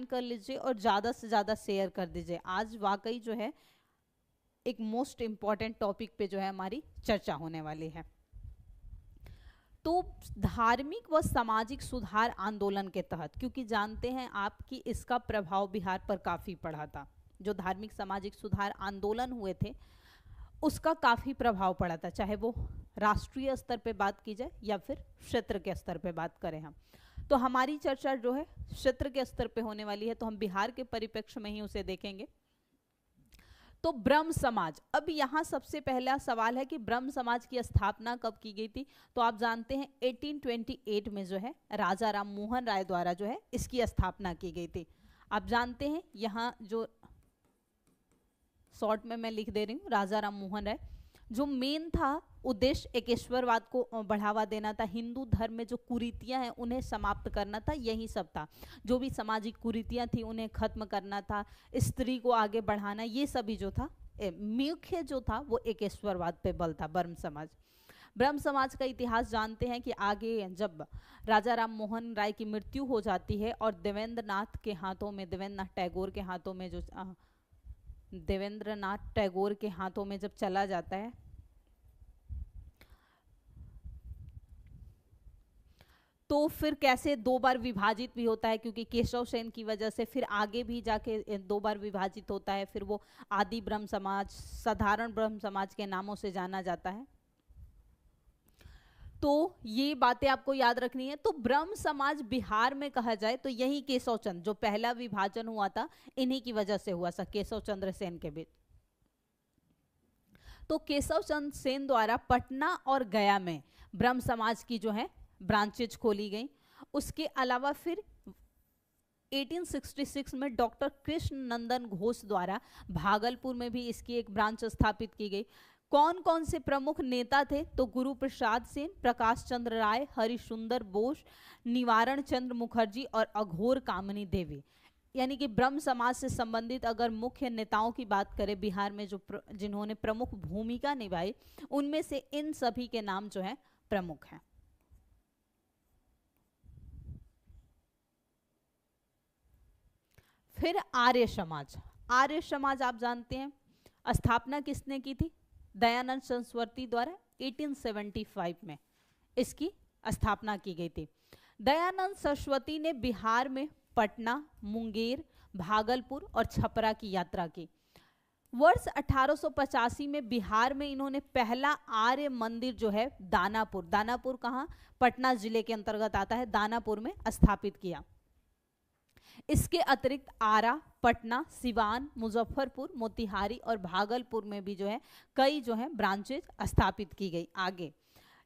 कर लीजिए और ज़्यादा से ज़्यादा शेयर कर दीजिए। आज वाकई जो है एक मोस्ट इम्पॉर्टेंट टॉपिक पे जो है हमारी चर्चा होने वाली है। तो धार्मिक व सामाजिक सुधार आंदोलन के तहत, क्योंकि जानते हैं आप कि इसका प्रभाव बिहार पर काफ़ी पड़ा था, जो धार्मिक सामाजिक सुधार आंदोलन हुए थे उसका काफ़ी प्रभाव पड़ा था, चाहे वो राष्ट्रीय स्तर पे बात की जाए या फिर क्षेत्र के स्तर पे बात करें हम। तो हमारी चर्चा जो है क्षेत्र के स्तर पे होने वाली है, तो हम बिहार के परिप्रेक्ष्य में ही उसे देखेंगे। तो ब्रह्म समाज, अब यहाँ सबसे पहला सवाल है कि ब्रह्म समाज की स्थापना कब की गई थी। तो आप जानते हैं 1828 में जो है राजा राम मोहन राय द्वारा जो है इसकी स्थापना की गई थी। आप जानते हैं यहाँ जो शॉर्ट में मैं लिख दे रही हूँ, राजा राम मोहन राय, जो मेन था उद्देश्य एकेश्वरवाद को बढ़ावा देना था, हिंदू धर्म में जो कुरीतियां हैं उन्हें समाप्त करना था, यही सब था। जो भी सामाजिक कुरीतियां थी उन्हें खत्म करना था, स्त्री को आगे बढ़ाना, ये सभी जो था मुख्य जो था वो एकेश्वरवाद पे बल था ब्रह्म समाज। ब्रह्म समाज का इतिहास जानते हैं कि आगे जब राजा राम मोहन राय की मृत्यु हो जाती है और देवेंद्रनाथ के हाथों में, देवेंद्रनाथ टैगोर के हाथों में, जो देवेंद्रनाथ टैगोर के हाथों में जब चला जाता है, तो फिर कैसे दो बार विभाजित भी होता है, क्योंकि केशव सेन की वजह से फिर आगे भी जाके दो बार विभाजित होता है। फिर वो आदि ब्रह्म समाज, साधारण ब्रह्म समाज के नामों से जाना जाता है। तो ये बातें आपको याद रखनी है। तो ब्रह्म समाज बिहार में कहा जाए तो यही केशव चंद्र, जो पहला विभाजन हुआ था इन्हीं की वजह से हुआ था, केशव चंद्र सेन के बीच। तो केशव चंद्र सेन द्वारा पटना और गया में ब्रह्म समाज की जो है ब्रांचेज खोली गई। उसके अलावा फिर 1866 में डॉक्टर कृष्ण नंदन घोष द्वारा भागलपुर में भी इसकी एक ब्रांच स्थापित की गई। कौन कौन से प्रमुख नेता थे? तो गुरु प्रसाद सेन, प्रकाश चंद्र राय, हरिशुंदर बोस, निवारण चंद्र मुखर्जी और अघोर कामनी देवी। यानी कि ब्रह्म समाज से संबंधित अगर मुख्य नेताओं की बात करें बिहार में, जो जिन्होंने प्रमुख भूमिका निभाई, उनमें से इन सभी के नाम जो है प्रमुख हैं। फिर आर्य समाज। आर्य समाज आप जानते हैं स्थापना किसने की थी? दयानंद सरस्वती द्वारा 1875 में इसकी स्थापना की गई थी। दयानंद सरस्वती ने बिहार में पटना, मुंगेर, भागलपुर और छपरा की यात्रा की। वर्ष 1885 में बिहार में इन्होंने पहला आर्य मंदिर जो है दानापुर, दानापुर कहाँ? पटना जिले के अंतर्गत आता है, दानापुर में स्थापित किया। इसके अतिरिक्त आरा, पटना, सिवान, मुजफ्फरपुर, मोतिहारी और भागलपुर में भी जो है कई जो है ब्रांचेज स्थापित की गई आगे।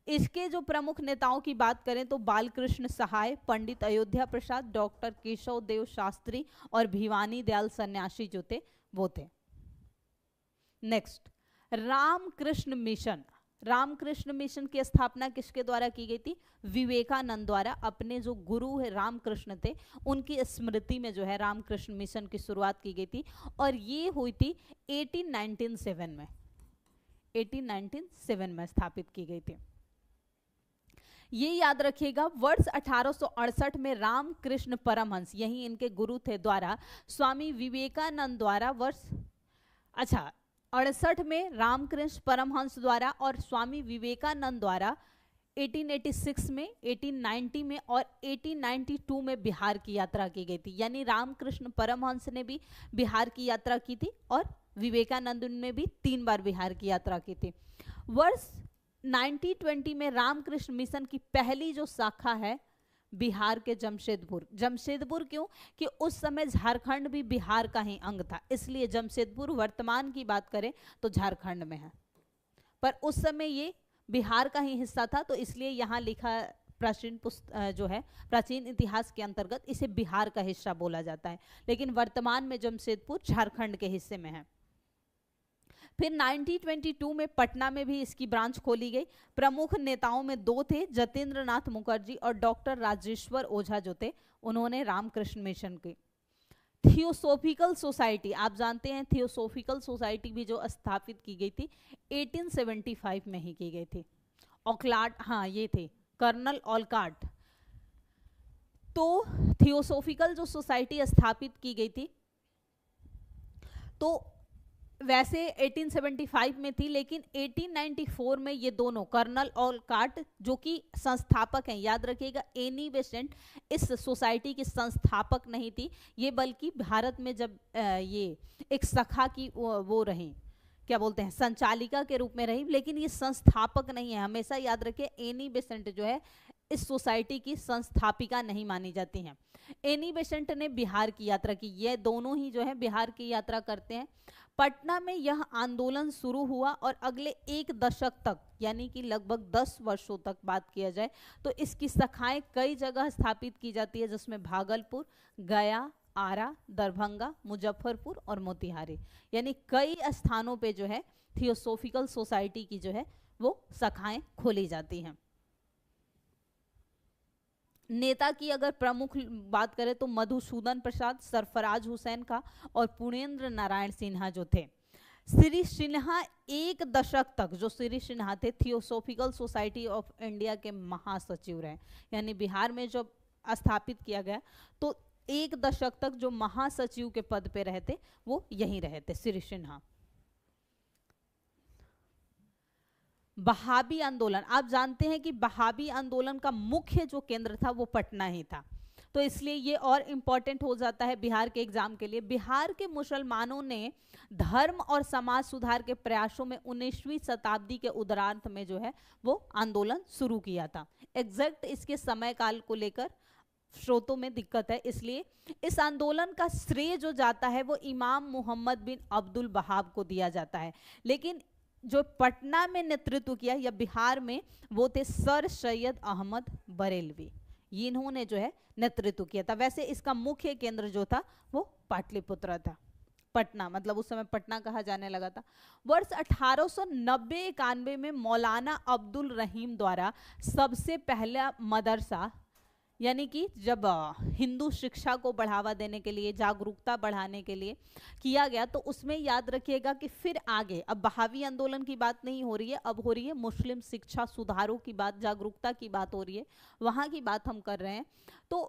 इसके जो प्रमुख नेताओं की बात करें तो बालकृष्ण सहाय, पंडित अयोध्या प्रसाद, डॉक्टर केशव देव शास्त्री और भिवानी दयाल सन्यासी जो थे वो थे। Next, Ramakrishna Mission. Ramakrishna Mission की स्थापना किसके द्वारा की गई थी? विवेकानंद द्वारा। अपने जो गुरु है रामकृष्ण थे उनकी स्मृति में जो है रामकृष्ण मिशन की शुरुआत की गई थी और ये हुई थी 1897 में, 1897 में स्थापित की गई थी। ये याद रखिएगा, वर्ष 1868 में रामकृष्ण परमहंस, यही इनके गुरु थे, द्वारा स्वामी विवेकानंद द्वारा वर्ष 68 में रामकृष्ण परमहंस द्वारा और स्वामी विवेकानंद द्वारा 1886 में, 1890 में और 1892 में बिहार की यात्रा की गई थी। यानी रामकृष्ण परमहंस ने भी बिहार की यात्रा की थी और विवेकानंद ने भी 3 बार बिहार की यात्रा की थी। वर्ष 1920 में रामकृष्ण मिशन की पहली जो शाखा है बिहार के जमशेदपुर। जमशेदपुर क्यों? कि उस समय झारखंड भी बिहार का ही अंग था, इसलिए जमशेदपुर वर्तमान की बात करें तो झारखंड में है, पर उस समय ये बिहार का ही हिस्सा था, तो इसलिए यहाँ लिखा प्राचीन जो है प्राचीन इतिहास के अंतर्गत इसे बिहार का हिस्सा बोला जाता है, लेकिन वर्तमान में जमशेदपुर झारखंड के हिस्से में है। फिर 1922 में पटना में भी इसकी ब्रांच खोली गई। प्रमुख नेताओं में 2 थे, जतेंद्र नाथ मुखर्जी और डॉक्टर राजेश्वर ओझा जो थे, उन्होंने रामकृष्ण मिशन की। थियोसोफिकल सोसाइटी, आप जानते हैं थियोसोफिकल सोसाइटी भी जो स्थापित की गई थी 1875 में ही की गई थी। औक्लाट, हाँ ये थे कर्नल ओलकाट, तो थियोसोफिकल जो सोसाइटी स्थापित की गई थी, तो वैसे 1875 में थी, लेकिन 1894 में ये दोनों कर्नल ओलकाट जो कि संस्थापक हैं, याद रखिएगा एनी बेसेंट इस सोसाइटी की संस्थापक नहीं थी ये, बल्कि भारत में जब ये एक शाखा की वो रही, क्या बोलते हैं, संचालिका के रूप में रही, लेकिन ये संस्थापक नहीं है। हमेशा याद रखिए एनी बेसेंट जो है इस सोसाइटी की संस्थापिका नहीं मानी जाती हैं। एनी बेसेंट ने बिहार की यात्रा की, ये दोनों ही जो है बिहार की यात्रा करते हैं। पटना में यह आंदोलन शुरू हुआ और अगले एक दशक तक, यानी कि लगभग 10 वर्षों तक बात किया जाए तो इसकी शाखाएं कई जगह स्थापित की जाती है, जिसमें भागलपुर, गया, आरा, दरभंगा, मुजफ्फरपुर और मोतिहारी, यानी कई स्थानों पे जो है थियोसोफिकल सोसाइटी की जो है वो शाखाएं खोली जाती हैं। नेता की अगर प्रमुख बात करें तो मधुसूदन प्रसाद, सरफराज हुसैन का और पुणेंद्र नारायण सिन्हा जो थे। श्री सिन्हा एक दशक तक, जो श्री सिन्हा थे, थियोसोफिकल सोसाइटी ऑफ इंडिया के महासचिव रहे, यानी बिहार में जब स्थापित किया गया तो एक दशक तक जो महासचिव के पद पे रहे थे वो यहीं रहे थे श्री सिन्हा। बहाबी आंदोलन, आप जानते हैं कि बहाबी आंदोलन का मुख्य जो केंद्र था वो पटना ही था, तो इसलिए ये और इम्पोर्टेंट हो जाता है बिहार के एग्जाम के लिए। बिहार के मुसलमानों ने धर्म और समाज सुधार के प्रयासों में 19वीं शताब्दी के उत्तरार्ध में जो है वो आंदोलन शुरू किया था। एग्जैक्ट इसके समय काल को लेकर स्रोतों में दिक्कत है, इसलिए इस आंदोलन का श्रेय जो जाता है वो इमाम मोहम्मद बिन अब्दुल वहाब को दिया जाता है, लेकिन जो पटना में नेतृत्व किया या बिहार में वो थे सर सैयद अहमद बरेलवी, इन्होंने जो है नेतृत्व किया था। वैसे इसका मुख्य केंद्र जो था वो पाटलिपुत्र था, पटना, मतलब उस समय पटना कहा जाने लगा था। वर्ष 1890-91 में मौलाना अब्दुल रहीम द्वारा सबसे पहला मदरसा, यानी कि जब हिंदू शिक्षा को बढ़ावा देने के लिए, जागरूकता बढ़ाने के लिए किया गया, तो उसमें याद रखिएगा कि फिर आगे अब बहावी आंदोलन की बात नहीं हो रही है, अब हो रही है मुस्लिम शिक्षा सुधारों की बात, जागरूकता की बात हो रही है, वहाँ की बात हम कर रहे हैं। तो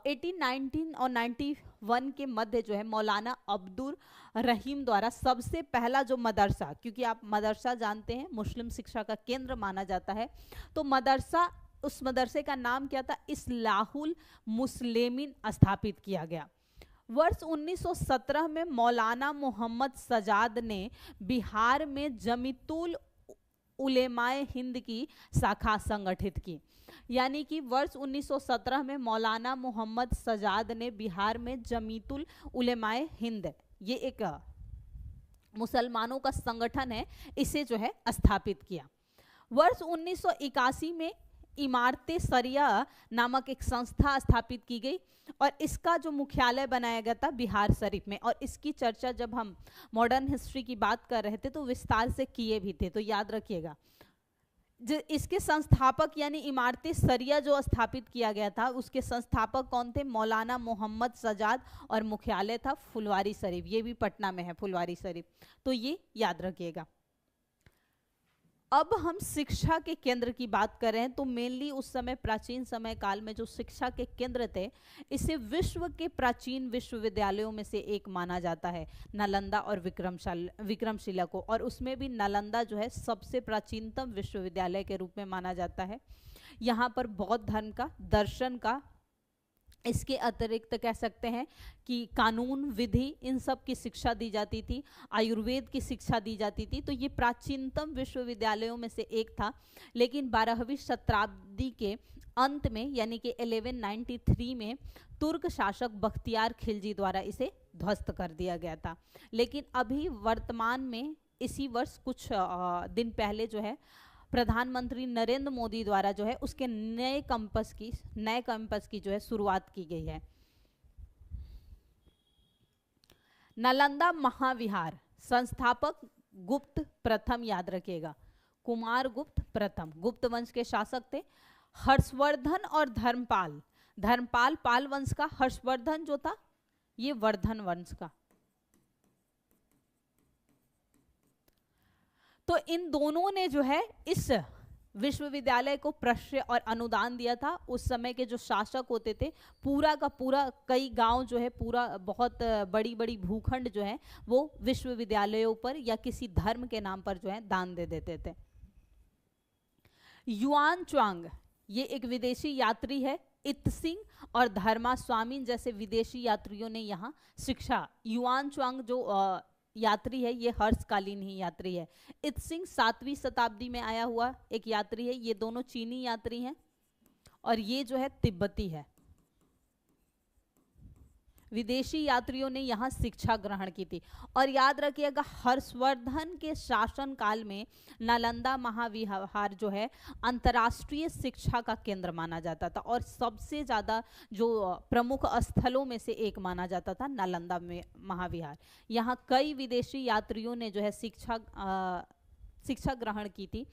1819 और 91 के मध्य जो है मौलाना अब्दुल रहीम द्वारा सबसे पहला जो मदरसा, क्योंकि आप मदरसा जानते हैं मुस्लिम शिक्षा का केंद्र माना जाता है, तो मदरसा, उस मदरसे का नाम क्या था, इस्लाहुल मुस्लिमीन स्थापित किया गया। वर्ष 1917 में मौलाना मोहम्मद सजाद ने बिहार में जमीतुल उलेमाए हिंद की शाखा संगठित की, यानी कि वर्ष 1917 में मौलाना मोहम्मद सजाद ने बिहार में जमीतुल उलेमाए हिंद, ये एक मुसलमानों का संगठन है, इसे जो है स्थापित किया। वर्ष 1981 में इमारते सरिया नामक एक संस्था स्थापित की गई और इसका जो मुख्यालय बनाया गया था बिहार शरीफ में, और इसकी चर्चा जब हम मॉडर्न हिस्ट्री की बात कर रहे थे तो विस्तार से किए भी थे, तो याद रखिएगा। इसके संस्थापक यानी इमारते सरिया जो स्थापित किया गया था उसके संस्थापक कौन थे, मौलाना मोहम्मद सजाद, और मुख्यालय था फुलवारी शरीफ, ये भी पटना में है फुलवारी शरीफ, तो ये याद रखिएगा। अब हम शिक्षा के केंद्र की बात कर रहे हैं, तो मेनली उस समय प्राचीन समय काल में जो शिक्षा के केंद्र थे, इसे विश्व के प्राचीन विश्वविद्यालयों में से एक माना जाता है, नालंदा और विक्रमशिला को, और उसमें भी नालंदा जो है सबसे प्राचीनतम विश्वविद्यालय के रूप में माना जाता है। यहाँ पर बौद्ध धर्म का, दर्शन का, इसके अतिरिक्त कह सकते हैं कि कानून, विधि, इन सब की शिक्षा दी जाती थी, आयुर्वेद की शिक्षा दी जाती थी, तो ये प्राचीनतम विश्वविद्यालयों में से एक था। लेकिन 12वीं शताब्दी के अंत में यानी कि 1193 में तुर्क शासक बख्तियार खिलजी द्वारा इसे ध्वस्त कर दिया गया था। लेकिन अभी वर्तमान में इसी वर्ष कुछ दिन पहले जो है प्रधानमंत्री नरेंद्र मोदी द्वारा जो है उसके नए कैंपस की जो है शुरुआत की गई है। नालंदा महाविहार संस्थापक गुप्त प्रथम, याद रखिएगा, कुमार गुप्त प्रथम, गुप्त वंश के शासक थे। हर्षवर्धन और धर्मपाल, धर्मपाल पाल वंश का, हर्षवर्धन जो था ये वर्धन वंश का। तो इन दोनों ने जो है इस विश्वविद्यालय को प्रश्रय और अनुदान दिया था। उस समय के जो शासक होते थे पूरा का पूरा कई गांव जो है, पूरा बहुत बड़ी बड़ी भूखंड जो है वो विश्वविद्यालयों पर या किसी धर्म के नाम पर जो है दान दे देते थे। युआन च्वांग ये एक विदेशी यात्री है। इत्सिंग और धर्मा स्वामी जैसे विदेशी यात्रियों ने यहाँ शिक्षा। युआन च्वांग जो यात्री है ये हर्षकालीन ही यात्री है। इत्सिंग 7वीं शताब्दी में आया हुआ एक यात्री है। ये दोनों चीनी यात्री हैं और ये जो है तिब्बती है। विदेशी यात्रियों ने यहाँ शिक्षा ग्रहण की थी। और याद रखिएगा हर्षवर्धन के शासन काल में नालंदा महाविहार जो है अंतर्राष्ट्रीय शिक्षा का केंद्र माना जाता था और सबसे ज़्यादा जो प्रमुख स्थलों में से एक माना जाता था नालंदा में महाविहार। यहाँ कई विदेशी यात्रियों ने जो है शिक्षा ग्रहण की थी।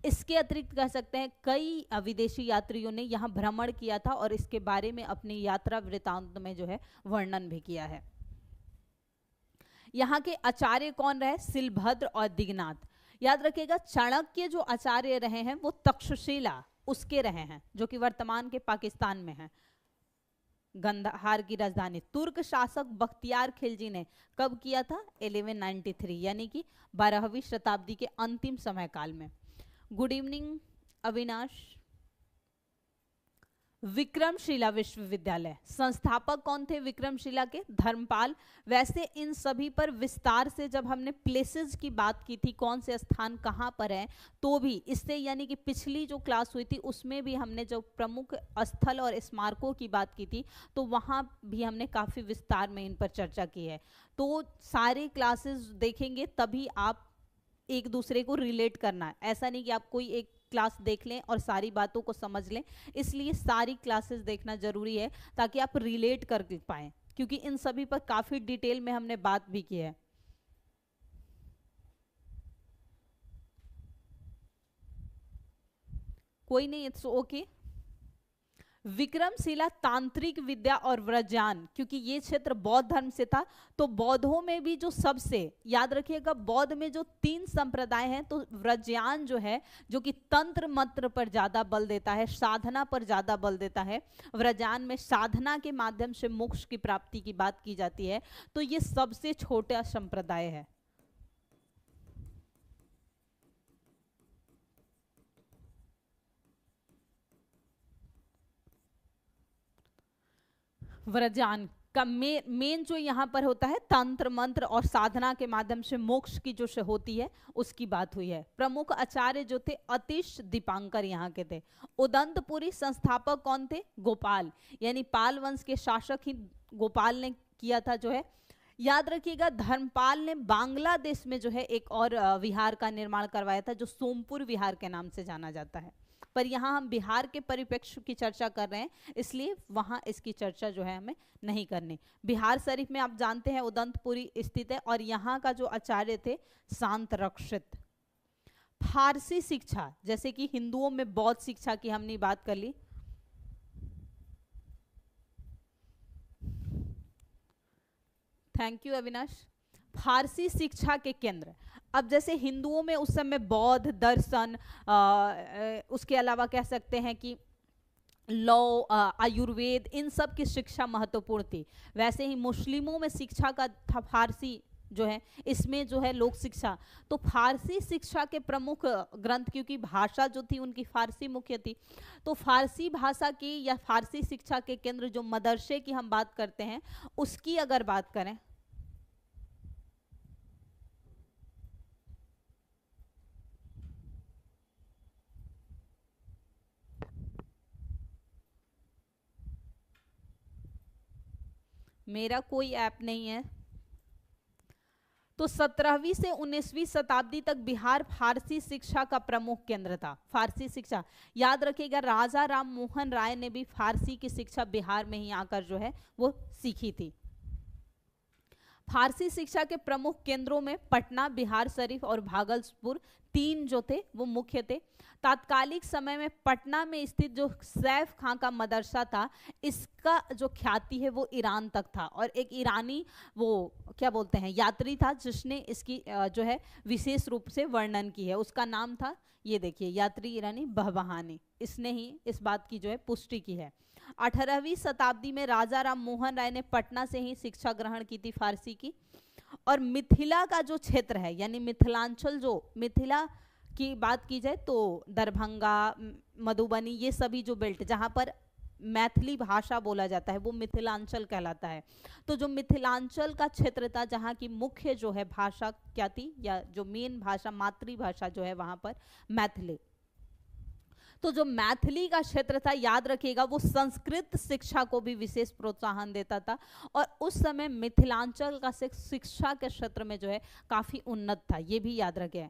इसके अतिरिक्त कह सकते हैं कई विदेशी यात्रियों ने यहाँ भ्रमण किया था और इसके बारे में अपनी यात्रा वृत्तांत में जो है वर्णन भी किया है। यहाँ के आचार्य कौन रहे? शिलभद्र और दिगनाथ। याद रखिएगा चाणक्य जो आचार्य रहे हैं वो तक्षशिला उसके रहे हैं जो कि वर्तमान के पाकिस्तान में है, गंधार की राजधानी। तुर्क शासक बख्तियार खिलजी ने कब किया था? 1193 यानी कि 12वीं शताब्दी के अंतिम समय काल में। Good evening Avinash. विक्रमशिला विश्वविद्यालय संस्थापक कौन थे विक्रमशिला के? धर्मपाल। वैसे इन सभी पर विस्तार से जब हमने प्लेसेस की बात की थी, कौन से स्थान कहाँ पर हैं, तो भी इससे यानी कि पिछली जो क्लास हुई थी उसमें भी हमने जो प्रमुख स्थल और स्मारकों की बात की थी तो वहाँ भी हमने काफ़ी विस्तार में इन पर चर्चा की है। तो सारे क्लासेस देखेंगे तभी आप एक दूसरे को रिलेट करना है। ऐसा नहीं कि आप कोई एक क्लास देख लें और सारी बातों को समझ लें, इसलिए सारी क्लासेस देखना जरूरी है ताकि आप रिलेट कर पाएं, क्योंकि इन सभी पर काफी डिटेल में हमने बात भी की है। कोई नहीं, इट्स ओके। विक्रमशिला तांत्रिक विद्या और व्रज्यान, क्योंकि ये क्षेत्र बौद्ध धर्म से था तो बौद्धों में भी जो सबसे याद रखिएगा बौद्ध में जो 3 संप्रदाय हैं तो व्रज्यान जो है जो कि तंत्र मंत्र पर ज्यादा बल देता है, साधना पर ज्यादा बल देता है। व्रज्यान में साधना के माध्यम से मोक्ष की प्राप्ति की बात की जाती है, तो ये सबसे छोटा संप्रदाय है। व्रज्यान का मेन जो यहाँ पर होता है तंत्र मंत्र और साधना के माध्यम से मोक्ष की जो होती है उसकी बात हुई है। प्रमुख आचार्य जो थे अतिश दीपांकर यहाँ के थे। उदंतपुरी संस्थापक कौन थे? गोपाल, यानी पाल वंश के शासक ही गोपाल ने किया था जो है। याद रखिएगा धर्मपाल ने बांग्लादेश में जो है एक और विहार का निर्माण करवाया था जो सोमपुर विहार के नाम से जाना जाता है, पर यहाँ हम बिहार के परिप्रेक्ष्य की चर्चा कर रहे हैं इसलिए वहाँ इसकी चर्चा जो है हमें नहीं करनी। बिहार शरीफ में आप जानते हैं उदंतपुरी स्थित है और यहाँ का जो आचार्य थे शांत रक्षित। फारसी शिक्षा, जैसे कि हिंदुओं में बौद्ध शिक्षा की हमने बात कर ली। Thank you Avinash. फारसी शिक्षा के केंद्र, अब जैसे हिंदुओं में उस समय बौद्ध दर्शन, उसके अलावा कह सकते हैं कि लॉ, आयुर्वेद, इन सब की शिक्षा महत्वपूर्ण थी। वैसे ही मुस्लिमों में शिक्षा का था फारसी जो है, इसमें जो है लोक शिक्षा। तो फारसी शिक्षा के प्रमुख ग्रंथ, क्योंकि भाषा जो थी उनकी फारसी मुख्य थी, तो फारसी भाषा की या फारसी शिक्षा के केंद्र जो मदरसे की हम बात करते हैं उसकी अगर बात करें मेरा कोई ऐप नहीं है, तो 17वीं से 19वीं शताब्दी तक बिहार फारसी शिक्षा का प्रमुख केंद्र था। फारसी शिक्षा याद रखिएगा राजा राम मोहन राय ने भी फारसी की शिक्षा बिहार में ही आकर जो है वो सीखी थी। फारसी शिक्षा के प्रमुख केंद्रों में पटना, बिहार शरीफ और भागलपुर तीन जो थे वो मुख्य थे। तात्कालिक समय में पटना में स्थित जो सैफ खां का मदरसा था, इसका जो ख्याति है वो ईरान तक था, और एक ईरानी वो क्या बोलते हैं यात्री था जिसने इसकी जो है विशेष रूप से वर्णन की है। उसका नाम था, ये देखिए, यात्री ईरानी बहबहानी, इसने ही इस बात की जो है पुष्टि की है। 18वीं शताब्दी में राजा राम मोहन राय ने पटना से ही शिक्षा ग्रहण की थी फारसी की। और मिथिला का जो क्षेत्र है, यानी मिथिलांचल, जो मिथिला की बात की जाए तो दरभंगा, मधुबनी, ये सभी जो बेल्ट जहाँ पर मैथिली भाषा बोला जाता है वो मिथिलांचल कहलाता है। तो जो मिथिलांचल का क्षेत्र था जहाँ की मुख्य जो है भाषा क्या थी, या जो मेन भाषा, मातृभाषा जो है वहाँ पर मैथिली। तो जो मैथिली का क्षेत्र था, याद रखिएगा, वो संस्कृत शिक्षा को भी विशेष प्रोत्साहन देता था, और उस समय मिथिलांचल का शिक्षा के क्षेत्र में जो है काफी उन्नत था, ये भी याद रखें।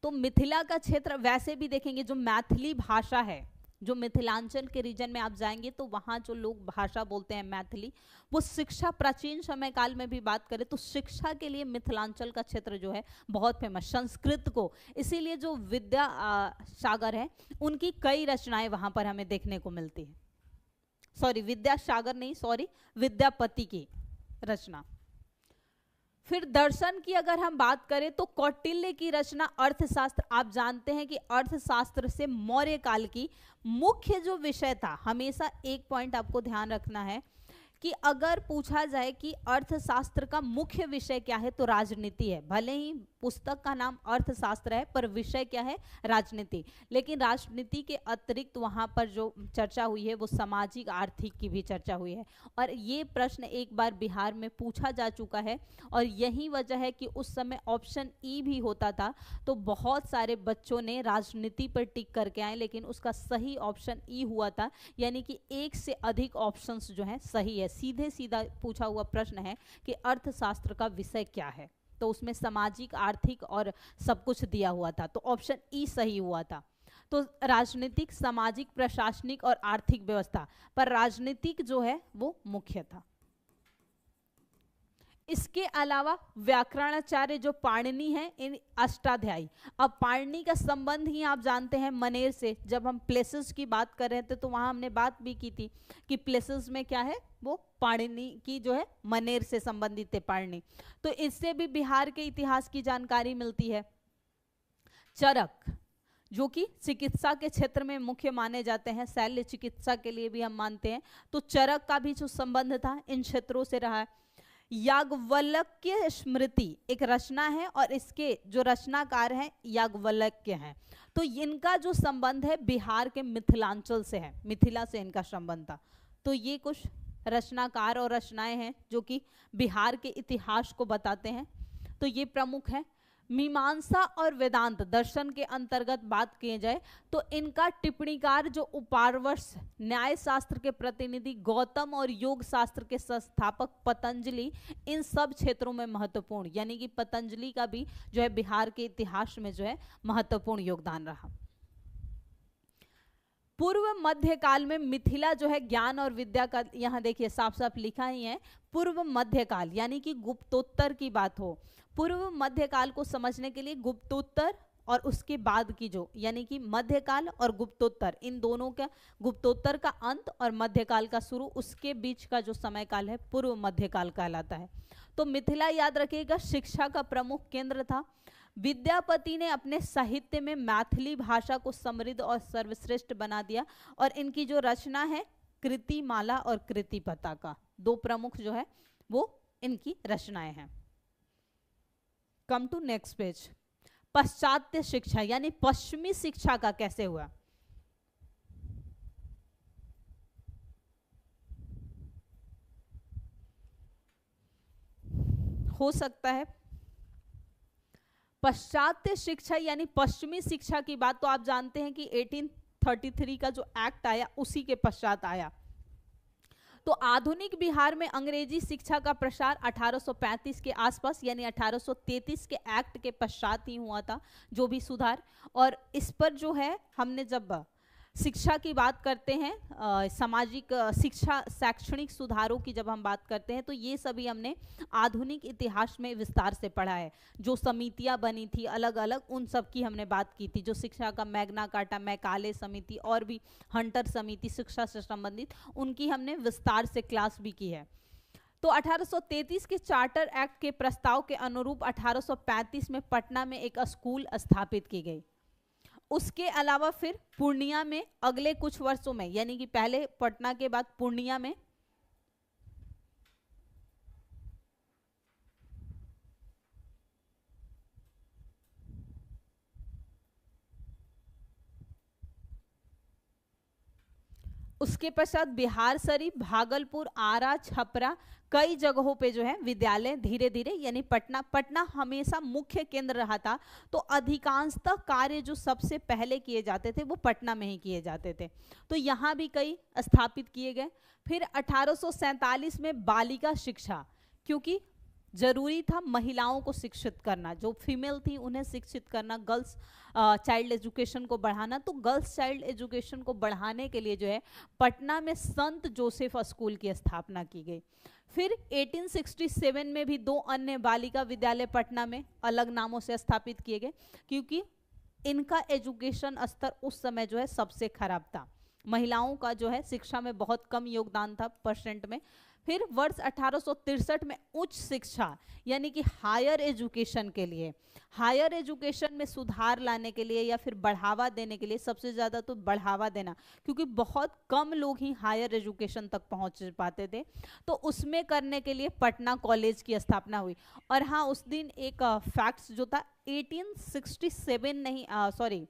तो मिथिला का क्षेत्र, वैसे भी देखेंगे जो मैथिली भाषा है, जो मिथिलांचल के रीजन में आप जाएंगे तो वहाँ जो लोग भाषा बोलते हैं मैथिली, वो शिक्षा, प्राचीन समय काल में भी बात करें तो शिक्षा के लिए मिथिलांचल का क्षेत्र जो है बहुत फेमस, संस्कृत को, इसीलिए जो विद्या सागर है उनकी कई रचनाएं वहाँ पर हमें देखने को मिलती है। सॉरी, विद्यासागर नहीं, सॉरी, विद्यापति की रचना। फिर दर्शन की अगर हम बात करें तो कौटिल्य की रचना अर्थशास्त्र, आप जानते हैं कि अर्थशास्त्र से मौर्य काल की मुख्य जो विषय था, हमेशा एक पॉइंट आपको ध्यान रखना है कि अगर पूछा जाए कि अर्थशास्त्र का मुख्य विषय क्या है तो राजनीति है। भले ही पुस्तक का नाम अर्थशास्त्र है पर विषय क्या है, राजनीति। लेकिन राजनीति के अतिरिक्त वहाँ पर जो चर्चा हुई है वो सामाजिक आर्थिक की भी चर्चा हुई है, और ये प्रश्न एक बार बिहार में पूछा जा चुका है, और यही वजह है कि उस समय ऑप्शन ई भी होता था तो बहुत सारे बच्चों ने राजनीति पर टिक करके आए, लेकिन उसका सही ऑप्शन ई हुआ था, यानी कि एक से अधिक ऑप्शंस जो है सही है। सीधे सीधा पूछा हुआ प्रश्न है कि अर्थशास्त्र का विषय क्या है, तो उसमें सामाजिक, आर्थिक और सब कुछ दिया हुआ था, तो ऑप्शन ई सही हुआ था। तो राजनीतिक, सामाजिक, प्रशासनिक और आर्थिक व्यवस्था, पर राजनीतिक जो है वो मुख्य था। इसके अलावा व्याकरणाचार्य जो पाणिनि है, इन अष्टाध्यायी, अब पाणिनि का संबंध ही आप जानते हैं मनेर से। जब हम प्लेसेस की बात कर रहे थे तो वहां हमने बात भी की थी कि प्लेसेस में क्या है, वो पाणिनि की जो है मनेर से संबंधित है पाणिनि। तो इससे भी बिहार के इतिहास की जानकारी मिलती है। चरक, जो कि चिकित्सा के क्षेत्र में मुख्य माने जाते हैं, शल्य चिकित्सा के लिए भी हम मानते हैं, तो चरक का भी जो संबंध था इन क्षेत्रों से रहा है। याज्ञवल्क्य स्मृति एक रचना है, और इसके जो रचनाकार हैं याज्ञवल्क्य हैं, तो इनका जो संबंध है बिहार के मिथिलांचल से है, मिथिला से इनका संबंध था। तो ये कुछ रचनाकार और रचनाएं हैं जो कि बिहार के इतिहास को बताते हैं, तो ये प्रमुख है। मीमांसा और वेदांत दर्शन के अंतर्गत बात किए जाए तो इनका टिप्पणीकार जो उपार्वश, न्याय शास्त्र के प्रतिनिधि गौतम और योग शास्त्र के संस्थापक पतंजलि, इन सब क्षेत्रों में महत्वपूर्ण, यानी कि पतंजलि का भी जो है बिहार के इतिहास में जो है महत्वपूर्ण योगदान रहा। पूर्व मध्य काल में मिथिला जो है ज्ञान और विद्या का, यहाँ देखिए साफ साफ लिखा ही है पूर्व मध्य काल, यानी कि गुप्तोत्तर की बात हो। पूर्व मध्य काल को समझने के लिए गुप्तोत्तर और उसके बाद की जो, यानी कि मध्यकाल और गुप्तोत्तर, इन दोनों का, गुप्तोत्तर का अंत और मध्यकाल का शुरू, उसके बीच का जो समय काल है पूर्व मध्यकाल कहलाता है। तो मिथिला याद रखिएगा शिक्षा का प्रमुख केंद्र था। विद्यापति ने अपने साहित्य में मैथिली भाषा को समृद्ध और सर्वश्रेष्ठ बना दिया, और इनकी जो रचना है कृतिमाला और कृति पताका, दो प्रमुख जो है वो इनकी रचनाएं हैं। Come to next page. पाश्चात्य शिक्षा यानी पश्चिमी शिक्षा का कैसे हुआ। हो सकता है पाश्चात्य शिक्षा यानी पश्चिमी शिक्षा की बात तो आप जानते हैं कि 1833 का जो एक्ट आया उसी के पश्चात आया। तो आधुनिक बिहार में अंग्रेजी शिक्षा का प्रसार 1835 के आसपास यानी 1833 के एक्ट के पश्चात ही हुआ था, जो भी सुधार। और इस पर जो है हमने जब शिक्षा की बात करते हैं, सामाजिक शिक्षा शैक्षणिक सुधारों की जब हम बात करते हैं तो ये सभी हमने आधुनिक इतिहास में विस्तार से पढ़ा है। जो समितियां बनी थी अलग अलग, उन सब की हमने बात की थी। जो शिक्षा का मैग्ना कार्टा, मैकाले समिति और भी हंटर समिति शिक्षा से संबंधित, उनकी हमने विस्तार से क्लास भी की है। तो 1833 के चार्टर एक्ट के प्रस्ताव के अनुरूप 1835 में पटना में एक स्कूल स्थापित की गई। उसके अलावा फिर पूर्णिया में अगले कुछ वर्षों में, यानी कि पहले पटना के बाद पूर्णिया में उसके पश्चात बिहार शरीफ, भागलपुर, आरा, छपरा, कई जगहों पे जो है विद्यालय धीरे धीरे, यानी पटना हमेशा मुख्य केंद्र रहा था। तो अधिकांशतः कार्य जो सबसे पहले किए जाते थे वो पटना में ही किए जाते थे। तो यहाँ भी कई स्थापित किए गए। फिर 1847 में बालिका शिक्षा, क्योंकि जरूरी था महिलाओं को शिक्षित करना, जो फीमेल थी उन्हें शिक्षित करना, गर्ल्स चाइल्ड एजुकेशन को बढ़ाना। तो गर्ल्स चाइल्ड एजुकेशन को बढ़ाने के लिए जो है पटना में संत जोसेफ स्कूल की स्थापना की गई। फिर 1867 में भी 2 अन्य बालिका विद्यालय पटना में अलग नामों से स्थापित किए गए, क्योंककि इनका एजुकेशन स्तर उस समय जो है सबसे खराब था। महिलाओं का जो है शिक्षा में बहुत कम योगदान था परसेंट में। फिर वर्ष 1863 में उच्च शिक्षा यानी कि हायर एजुकेशन के लिए, हायर एजुकेशन में सुधार लाने के लिए या फिर बढ़ावा देने के लिए, सबसे ज़्यादा तो बढ़ावा देना, क्योंकि बहुत कम लोग ही हायर एजुकेशन तक पहुंच पाते थे। तो उसमें करने के लिए पटना कॉलेज की स्थापना हुई। और हाँ, उस दिन एक फैक्ट्स जो था 1867 नहीं, सॉरी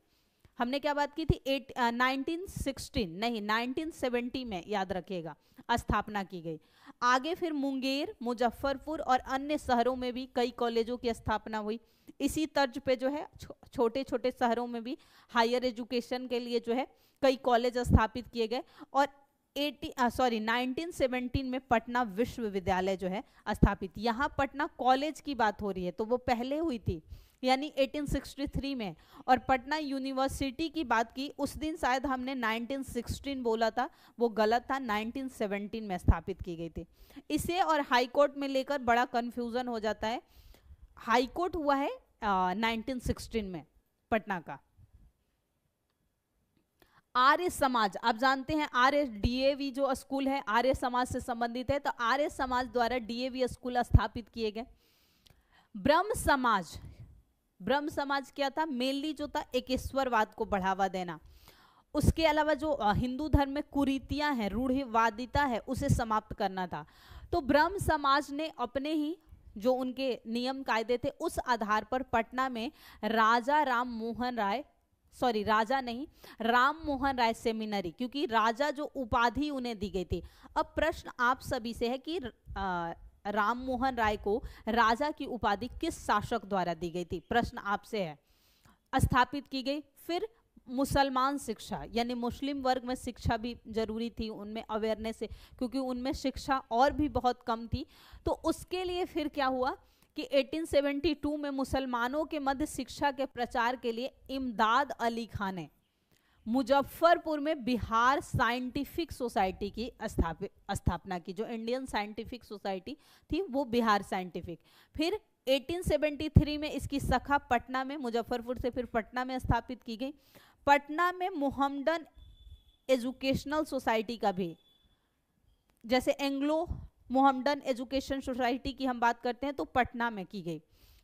हमने क्या बात की थी, 1916 नहीं 1970 में, याद रखिएगा, स्थापना की गई। आगे फिर मुंगेर, मुजफ्फरपुर और अन्य शहरों में भी कई कॉलेजों की स्थापना हुई। इसी तर्ज पे जो है छोटे छोटे शहरों में भी हायर एजुकेशन के लिए जो है कई कॉलेज स्थापित किए गए। और 1917 में पटना विश्वविद्यालय जो है स्थापित। यहाँ पटना कॉलेज की बात हो रही है, तो वो पहले हुई थी यानी 1863 में। और पटना यूनिवर्सिटी की बात की, उस दिन शायद हमने 1916 बोला था, वो गलत था, 1917 में स्थापित की गई थी। इसे और हाई कोर्ट में लेकर बड़ा कंफ्यूजन हो जाता है। हाई कोर्ट हुआ है 1916 में पटना का। आर्य समाज, आप जानते हैं आर्य डीएवी जो स्कूल है आर्य समाज से संबंधित है, तो आर्य समाज द्वारा डीएवी स्कूल स्थापित किए गए। ब्रह्म समाज, ब्रह्म समाज क्या था, मेनली जो था एकेश्वरवाद को बढ़ावा देना। उसके अलावा जो हिंदू धर्म में कुरीतियां हैं, रूढ़िवादिता है, उसे समाप्त करना था। तो ब्रह्म समाज ने अपने ही जो उनके नियम कायदे थे उस आधार पर पटना में राजा राम मोहन राय, सॉरी राजा नहीं, राम मोहन राय सेमिनरी, क्योंकि राजा जो उपाधि उन्हें दी गई थी। अब प्रश्न आप सभी से है कि राम मोहन राय को राजा की उपाधि किस शासक द्वारा दी गई थी, प्रश्न आपसे है, स्थापित की गई। फिर मुसलमान शिक्षा, यानी मुस्लिम वर्ग में शिक्षा भी जरूरी थी, उनमें अवेयरनेस है, क्योंकि उनमें शिक्षा और भी बहुत कम थी। तो उसके लिए फिर क्या हुआ कि 1872 में मुसलमानों के मध्य शिक्षा के प्रचार के लिए इमदाद अली खान ने मुजफ्फरपुर में बिहार साइंटिफिक सोसाइटी की स्थापना की। जो इंडियन साइंटिफिक सोसाइटी थी वो बिहार साइंटिफिक। फिर 1873 में इसकी शाखा पटना में, मुजफ्फरपुर से फिर पटना में स्थापित की गई। पटना में मोहम्मदन एजुकेशनल सोसाइटी का भी, जैसे एंग्लो मोहम्मदन एजुकेशन सोसाइटी की हम बात करते हैं तो पटना में की गई,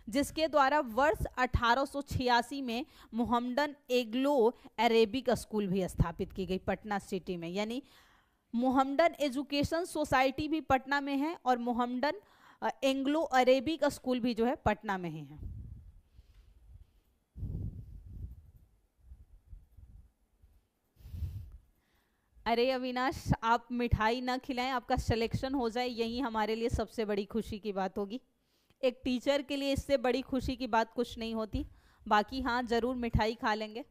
जिसके द्वारा वर्ष 1886 में मोहम्मदन एग्लो अरेबिक स्कूल भी स्थापित की गई पटना सिटी में। यानी मोहम्मदन एजुकेशन सोसाइटी भी पटना में है और मोहम्मदन एंग्लो अरेबिक स्कूल भी जो है पटना में ही है। अरे अविनाश, आप मिठाई ना खिलाएं, आपका सिलेक्शन हो जाए, यही हमारे लिए सबसे बड़ी खुशी की बात होगी। एक टीचर के लिए इससे बड़ी खुशी की बात कुछ नहीं होती। बाकी हाँ, जरूर मिठाई खा लेंगे।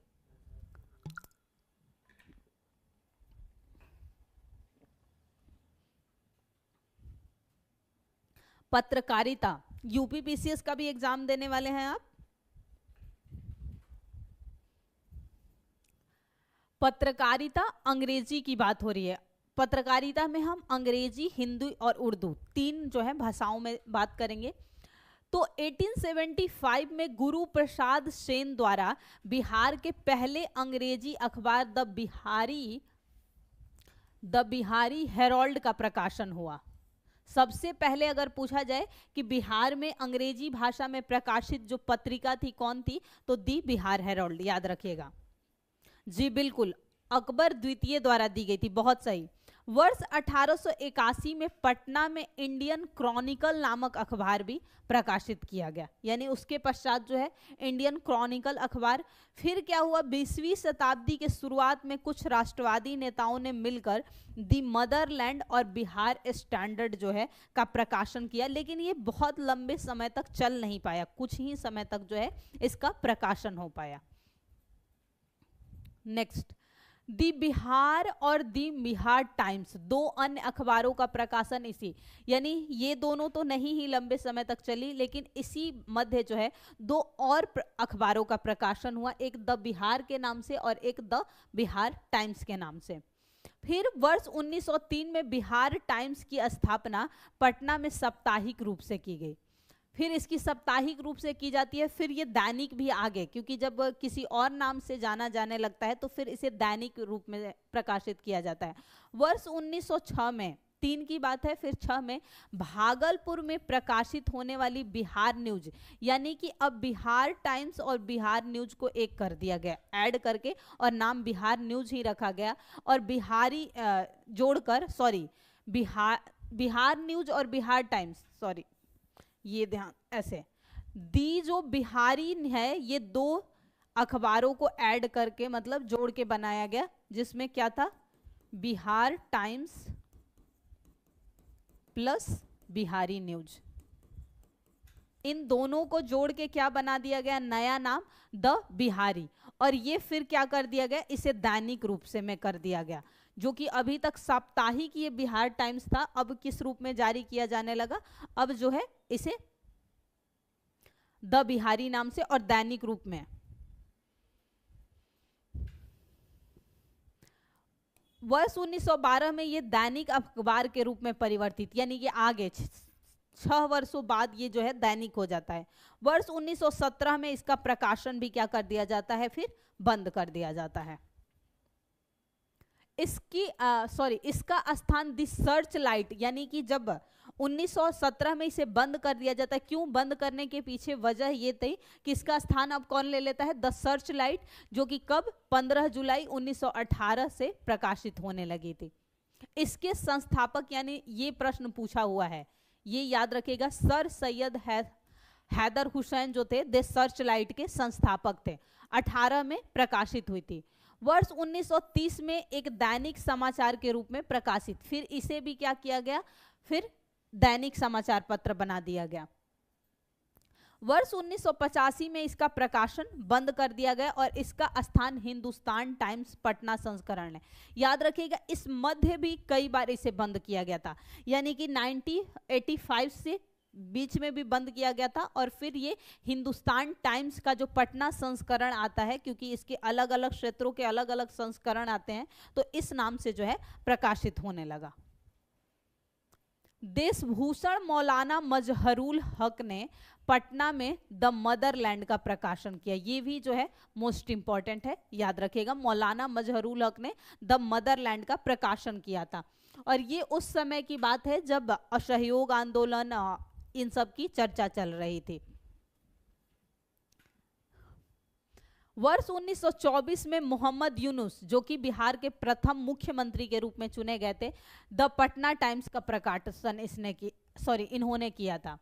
पत्रकारिता, यूपीपीसीएस का भी एग्जाम देने वाले हैं आप। पत्रकारिता अंग्रेजी की बात हो रही है। पत्रकारिता में हम अंग्रेजी, हिंदी और उर्दू तीन जो है भाषाओं में बात करेंगे। तो 1875 में गुरु प्रसाद सेन द्वारा बिहार के पहले अंग्रेजी अखबार द बिहारी हेराल्ड का प्रकाशन हुआ। सबसे पहले अगर पूछा जाए कि बिहार में अंग्रेजी भाषा में प्रकाशित जो पत्रिका थी कौन थी, तो दी बिहार हेराल्ड, याद रखिएगा। जी बिल्कुल, अकबर द्वितीय द्वारा दी गई थी, बहुत सही। वर्ष 1881 में पटना में इंडियन क्रॉनिकल नामक अखबार भी प्रकाशित किया गया, यानी उसके पश्चात जो है इंडियन क्रॉनिकल अखबार। फिर क्या हुआ, 20वीं शताब्दी के शुरुआत में कुछ राष्ट्रवादी नेताओं ने मिलकर दी मदरलैंड और बिहार स्टैंडर्ड जो है का प्रकाशन किया, लेकिन ये बहुत लंबे समय तक चल नहीं पाया, कुछ ही समय तक जो है इसका प्रकाशन हो पाया। नेक्स्ट, दी बिहार और दी बिहार टाइम्स, दो अन्य अखबारों का प्रकाशन इसी, यानी ये दोनों तो नहीं ही लंबे समय तक चली, लेकिन इसी मध्य जो है दो और अखबारों का प्रकाशन हुआ, एक द बिहार के नाम से और एक द बिहार टाइम्स के नाम से। फिर वर्ष 1903 में बिहार टाइम्स की स्थापना पटना में साप्ताहिक रूप से की गई। फिर इसकी साप्ताहिक रूप से की जाती है, फिर ये दैनिक भी आ गए, क्योंकि जब किसी और नाम से जाना जाने लगता है तो फिर इसे दैनिक रूप में प्रकाशित किया जाता है। वर्ष 1906 में, 3 की बात है, फिर 6 में भागलपुर में प्रकाशित होने वाली बिहार न्यूज, यानी कि अब बिहार टाइम्स और बिहार न्यूज को एक कर दिया गया, ऐड करके, और नाम बिहार न्यूज ही रखा गया, और बिहारी जोड़कर, सॉरी, बिहार न्यूज और बिहार टाइम्स, सॉरी ये ध्यान, ऐसे दी जो बिहारी है ये दो अखबारों को ऐड करके, मतलब जोड़ के बनाया गया, जिसमें क्या था, Bihar Times Plus Bihari News, इन दोनों को जोड़ के क्या बना दिया गया, नया नाम द बिहारी। और ये फिर क्या कर दिया गया, इसे दैनिक रूप से में कर दिया गया, जो कि अभी तक साप्ताहिक ये बिहार टाइम्स था, अब किस रूप में जारी किया जाने लगा, अब जो है इसे द बिहारी नाम से और दैनिक रूप में। वर्ष 1912 में ये दैनिक अखबार के रूप में परिवर्तित, यानी कि आगे 6 वर्षों बाद ये जो है दैनिक हो जाता है। वर्ष 1917 में इसका प्रकाशन भी क्या कर दिया जाता है, फिर बंद कर दिया जाता है। इसका स्थान दी सर्च लाइट, यानी कि जब 1917 में इसे बंद कर दिया जाता है, क्यों बंद करने के पीछे वजह ये थी कि इसका स्थान अब कौन ले लेता है, द सर्च लाइट, जो कि कब 15 जुलाई 1918 से प्रकाशित होने लगी थी। इसके संस्थापक, यानी ये प्रश्न पूछा हुआ है, ये याद रखिएगा, सर सैयद हैदर हुसैन जो थे द सर्च लाइट के संस्थापक थे, 18 में प्रकाशित हुई थी। वर्ष 1930 में एक दैनिक समाचार के रूप में प्रकाशित, फिर इसे भी क्या किया गया, फिर दैनिक समाचार पत्र बना दिया गया। वर्ष 1985 में इसका प्रकाशन बंद कर दिया गया और इसका स्थान हिंदुस्तान टाइम्स पटना संस्करण है। याद रखिएगा, इस मध्य भी कई बार इसे बंद किया गया था, यानी कि 1985 से बीच में भी बंद किया गया था, और फिर ये हिंदुस्तान टाइम्स का जो पटना संस्करण आता है, क्योंकि इसके अलग अलग क्षेत्रों के अलग अलग संस्करण आते हैं, तो इस नाम से जो है प्रकाशित होने लगा। देशभूषण मौलाना मजहरुल हक ने पटना में द मदरलैंड का प्रकाशन किया, ये भी जो है मोस्ट इंपॉर्टेंट है, याद रखिएगा, मौलाना मजहरुल हक ने द मदरलैंड का प्रकाशन किया था। और ये उस समय की बात है जब असहयोग आंदोलन, इन सब की चर्चा चल रही थी। वर्ष 1924 में मोहम्मद यूनुस, जो कि बिहार के प्रथम मुख्यमंत्री के रूप में चुने गए थे, द पटना टाइम्स का प्रकाशन इन्होंने किया था।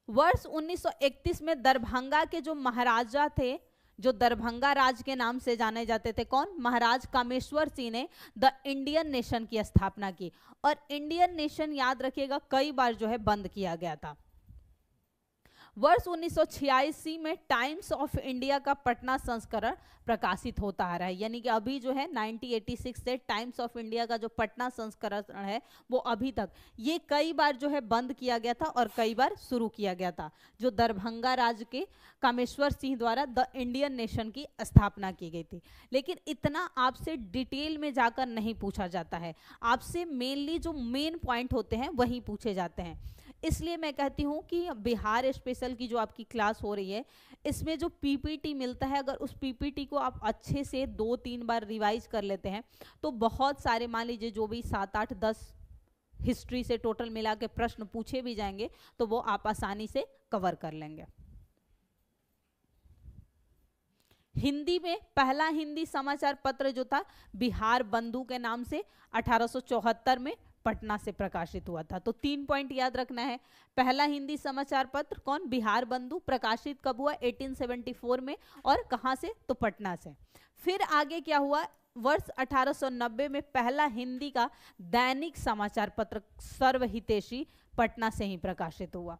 वर्ष 1931 में दरभंगा के जो महाराजा थे, जो दरभंगा राज के नाम से जाने जाते थे, कौन, महाराज कामेश्वर सिंह ने द इंडियन नेशन की स्थापना की, और इंडियन नेशन याद रखिएगा कई बार जो है बंद किया गया था। वर्ष 1986 में टाइम्स ऑफ इंडिया का पटना संस्करण प्रकाशित होता आ रहा है, यानी कि अभी जो है 1986 से टाइम्स ऑफ इंडिया का जो पटना संस्करण है वो अभी तक, ये कई बार जो है बंद किया गया था और कई बार शुरू किया गया था, जो दरभंगा राज्य के कामेश्वर सिंह द्वारा द इंडियन नेशन की स्थापना की गई थी। लेकिन इतना आपसे डिटेल में जाकर नहीं पूछा जाता है, आपसे मेनली जो मेन पॉइंट होते हैं वही पूछे जाते हैं। इसलिए मैं कहती हूँ कि बिहार स्पेशल की जो आपकी क्लास हो रही है इसमें जो पीपीटी मिलता है, अगर उस पीपीटी को आप अच्छे से 2-3 बार रिवाइज कर लेते हैं तो बहुत सारे, मान लीजिए जो भी 7, 8, 10 हिस्ट्री से टोटल मिला के प्रश्न पूछे भी जाएंगे तो वो आप आसानी से कवर कर लेंगे। हिंदी में पहला हिंदी समाचार पत्र जो था बिहार बंधु के नाम से 1874 में पटना से प्रकाशित हुआ था। तो 3 पॉइंट याद रखना है। पहला हिंदी समाचार पत्र कौन? बिहार बंधु। प्रकाशित कब हुआ? 1874 में। और कहां से? तो पटना से। फिर आगे क्या हुआ? वर्ष 1890 में पहला हिंदी का दैनिक समाचार पत्र सर्वहितैषी पटना से ही प्रकाशित हुआ।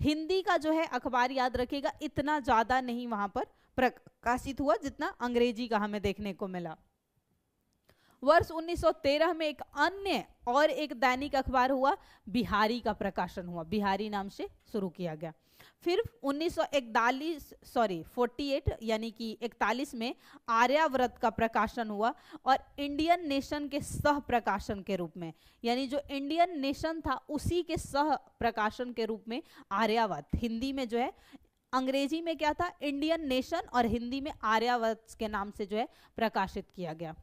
हिंदी का जो है अखबार याद रखिएगा इतना ज्यादा नहीं वहां पर प्रकाशित हुआ जितना अंग्रेजी का हमें देखने को मिला। वर्ष 1913 में एक अन्य और एक दैनिक अखबार हुआ, बिहारी का प्रकाशन हुआ, बिहारी नाम से शुरू किया गया। फिर 48 यानी कि 41 में आर्याव्रत का प्रकाशन हुआ और इंडियन नेशन के सह प्रकाशन के रूप में, यानी जो इंडियन नेशन था उसी के सह प्रकाशन के रूप में आर्यावर्त, हिंदी में जो है, अंग्रेजी में क्या था? इंडियन नेशन, और हिंदी में आर्यावर्त के नाम से जो है प्रकाशित किया गया।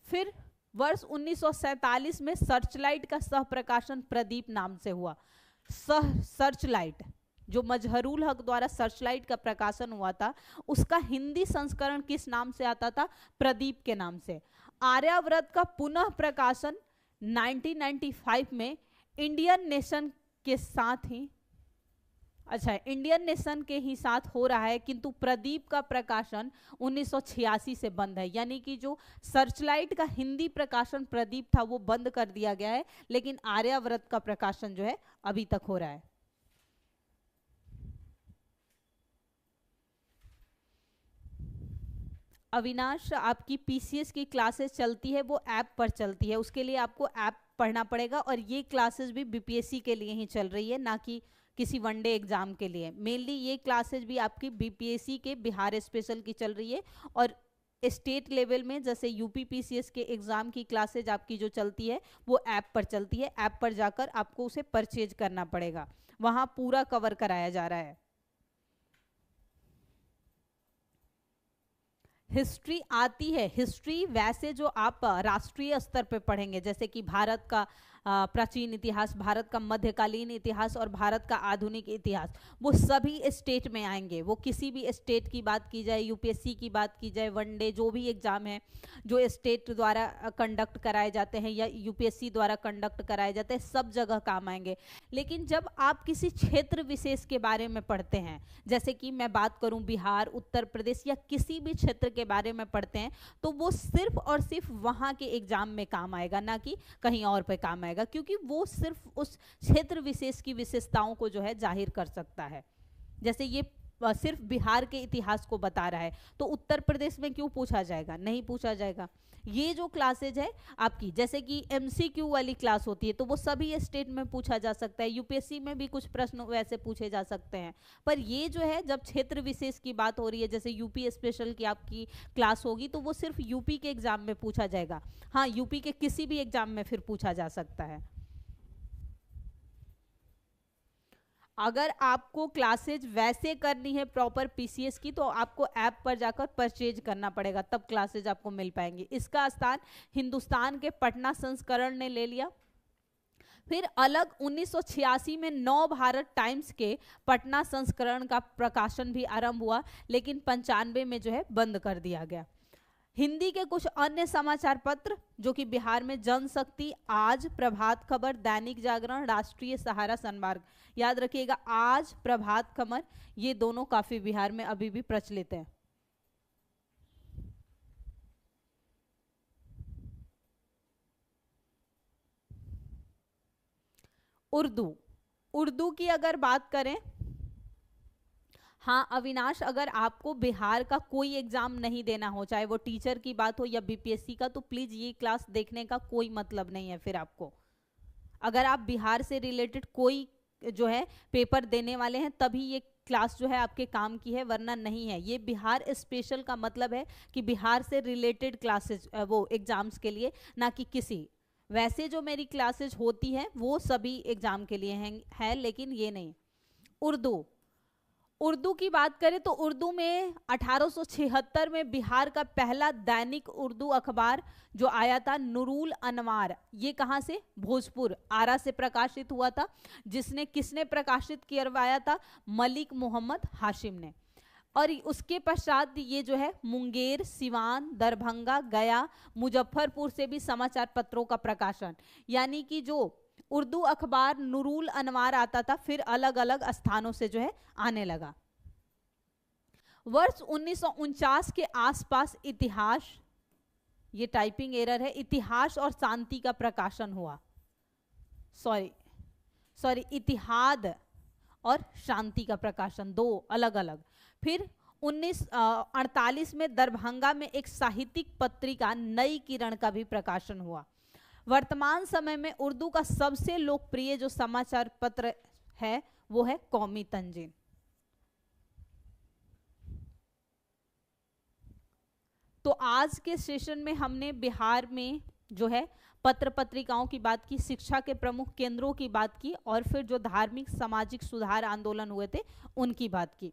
फिर वर्ष 1947 में सर्चलाइट का सह प्रकाशन प्रदीप नाम से हुआ। सर्चलाइट जो मजहरुल हक द्वारा सर्चलाइट का प्रकाशन हुआ था उसका हिंदी संस्करण किस नाम से आता था? प्रदीप के नाम से। आर्याव्रत का पुनः प्रकाशन 1995 में इंडियन नेशन के साथ ही, अच्छा, इंडियन नेशन के ही साथ हो रहा है, किंतु प्रदीप का प्रकाशन 1986 से बंद है, यानी कि जो सर्चलाइट का हिंदी प्रकाशन प्रदीप था वो बंद कर दिया गया है, लेकिन आर्याव्रत का प्रकाशन जो है अभी तक हो रहा है। अविनाश, आपकी पीसीएस की क्लासेस चलती है वो ऐप पर चलती है, उसके लिए आपको ऐप पढ़ना पड़ेगा, और ये क्लासेस भी बीपीएससी के लिए ही चल रही है, ना कि किसी वनडे एग्जाम के लिए। मेनली ये क्लासेज भी आपकी बीपीएससी के बिहार स्पेशल की चल रही है, और स्टेट लेवल में जैसे यूपी पीसीएस के एग्जाम की क्लासेज आपकी जो चलती है वो ऐप पर चलती है। ऐप पर जाकर आपको उसे परचेज करना पड़ेगा, वहां पूरा कवर कराया जा रहा है। हिस्ट्री आती है, हिस्ट्री वैसे जो आप राष्ट्रीय स्तर पे पढ़ेंगे, जैसे कि भारत का प्राचीन इतिहास, भारत का मध्यकालीन इतिहास और भारत का आधुनिक इतिहास, वो सभी स्टेट में आएंगे। वो किसी भी स्टेट की बात की जाए, यूपीएससी की बात की जाए, वनडे जो भी एग्जाम है जो स्टेट द्वारा कंडक्ट कराए जाते हैं या यूपीएससी द्वारा कंडक्ट कराए जाते हैं, सब जगह काम आएंगे। लेकिन जब आप किसी क्षेत्र विशेष के बारे में पढ़ते हैं, जैसे कि मैं बात करूं बिहार, उत्तर प्रदेश या किसी भी क्षेत्र के बारे में पढ़ते हैं, तो वो सिर्फ और सिर्फ वहां के एग्जाम में काम आएगा, ना कि कहीं और पे काम आएगा, क्योंकि वो सिर्फ उस क्षेत्र विशेष की विशेषताओं को जो है जाहिर कर सकता है। जैसे ये सिर्फ बिहार के इतिहास को बता रहा है, तो उत्तर प्रदेश में क्यों पूछा जाएगा? नहीं पूछा जाएगा। ये जो क्लासेज है आपकी, जैसे कि एमसीक्यू वाली क्लास होती है, तो वो सभी स्टेट में पूछा जा सकता है, यूपीएससी में भी कुछ प्रश्न वैसे पूछे जा सकते हैं। पर ये जो है जब क्षेत्र विशेष की बात हो रही है, जैसे यूपी स्पेशल की आपकी क्लास होगी, तो वो सिर्फ यूपी के एग्जाम में पूछा जाएगा। हाँ, यूपी के किसी भी एग्जाम में फिर पूछा जा सकता है। अगर आपको क्लासेज वैसे करनी है प्रॉपर पीसीएस की, तो आपको ऐप पर जाकर परचेज करना पड़ेगा, तब क्लासेज आपको मिल पाएंगी। इसका स्थान हिंदुस्तान के पटना संस्करण ने ले लिया। फिर अलग 1986 में नव भारत टाइम्स के पटना संस्करण का प्रकाशन भी आरंभ हुआ, लेकिन 95 में जो है बंद कर दिया गया। हिंदी के कुछ अन्य समाचार पत्र जो कि बिहार में जनशक्ति, आज, प्रभात खबर, दैनिक जागरण, राष्ट्रीय सहारा, सनमार्ग, याद रखिएगा आज, प्रभात खबर, ये दोनों काफी बिहार में अभी भी प्रचलित हैं। उर्दू, उर्दू की अगर बात करें, हाँ अविनाश, अगर आपको बिहार का कोई एग्जाम नहीं देना हो, चाहे वो टीचर की बात हो या बीपीएससी का, तो प्लीज ये क्लास देखने का कोई मतलब नहीं है फिर आपको। अगर आप बिहार से रिलेटेड कोई जो है पेपर देने वाले हैं तभी ये क्लास जो है आपके काम की है, वरना नहीं है। ये बिहार स्पेशल का मतलब है कि बिहार से रिलेटेड क्लासेस वो एग्जाम्स के लिए, ना कि किसी वैसे जो मेरी क्लासेस होती हैं वो सभी एग्जाम के लिए है, लेकिन ये नहीं। उर्दू की बात करें तो उर्दू में 1876 में बिहार का पहला दैनिक उर्दू अखबार जो आया था नूरुल अनवार, ये कहाँ से, भोजपुर आरा से प्रकाशित हुआ था। जिसने किसने प्रकाशित करवाया था, मलिक मोहम्मद हाशिम ने। और उसके पश्चात ये जो है मुंगेर, सिवान, दरभंगा, गया, मुजफ्फरपुर से भी समाचार पत्रों का प्रकाशन, यानी कि जो उर्दू अखबार नूरुल अनवार आता था फिर अलग अलग स्थानों से जो है आने लगा। वर्ष 1949 के आसपास इतिहास, ये टाइपिंग एरर है, इतिहास और शांति का प्रकाशन हुआ, सॉरी इतिहाद और शांति का प्रकाशन, दो अलग अलग। फिर 1948 में दरभंगा में एक साहित्यिक पत्रिका नई किरण का भी प्रकाशन हुआ। वर्तमान समय में उर्दू का सबसे लोकप्रिय जो समाचार पत्र है वो है कौमी तंजीम। तो आज के सेशन में हमने बिहार में जो है पत्र पत्रिकाओं की बात की, शिक्षा के प्रमुख केंद्रों की बात की, और फिर जो धार्मिक सामाजिक सुधार आंदोलन हुए थे उनकी बात की।